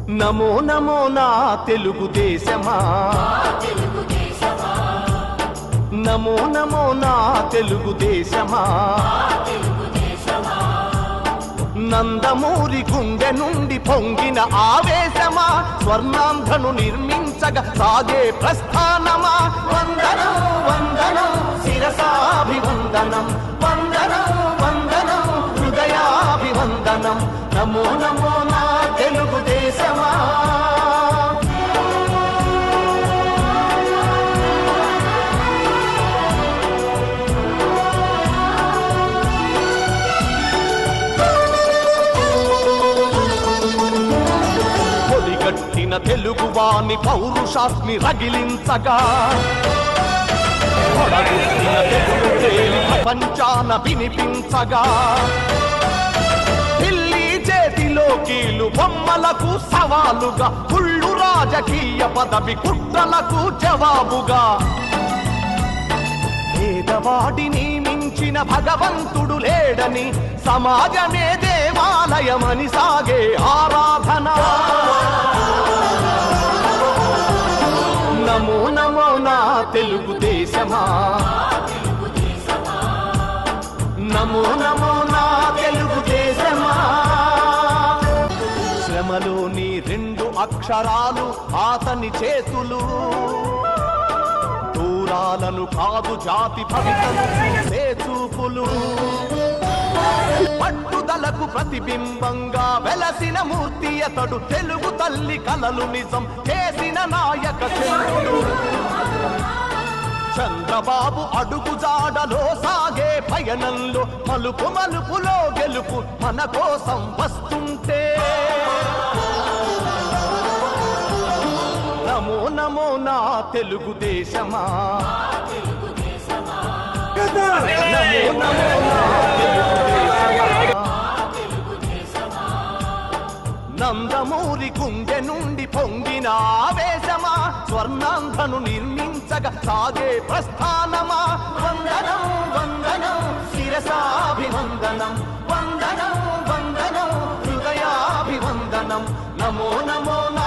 నమో నమో నా తెలుగుదేశమా నమో నమో నా తెలుగుదేశమా నందమూరి గుండె నుండి పొంగిన ఆవేశమా స్వర్ణాంధ్రను నిర్మించగా సాగే ప్రస్థానమా వందనం వందనం శిరసాభివందనం వందనం వందనం హృదయాభివందనం నమో నమో నా తెలుగుదేశమా పొలిగట్టిన తెలుగువాని పౌరుషాస్మి రగిలించగా ప్రపంచాన వినిపించగా ఢిల్లీ చేతిలో కీలు బొమ్మలకు సవాలుగా కుళ్ళు రాజకీయ పదవి కుట్రలకు జవాబుగా పేదవాడిని మించిన భగవంతుడు లేడని సమాజమే దేవాలయమని సాగే ఆరాధన నమో నమో నా తెలుగుదేశమా నమో నమో నా తెలుగుదేశమా శ్రమలోని రెండు అక్షరాలు అతని చేతులు దూరాలను కాదు జాతి భవితను చూసే చూపులు పట్టుదలకు ప్రతిబింబంగా వెలసిన మూర్తి అతడు తెలుగు తల్లి కలలు నిజం చేసిన నాయక చంద్రుడు చంద్రబాబు అడుగు జాడలో సాగే పయనంలో మలుపు మలుపులో గెలుపు మన కోసం వస్తుంటే నమో నమో నా తెలుగుదేశమా నమో నమో నా నందమూరి గుండె నుండి పొంగిన ఆవేశమా స్వర్ణాంధ్రను నిర్మించగా సాగే ప్రస్థానమా వందనం వందనం శిరసాభివందనం వందనం వందనం హృదయాభివందనం నమో నమో నా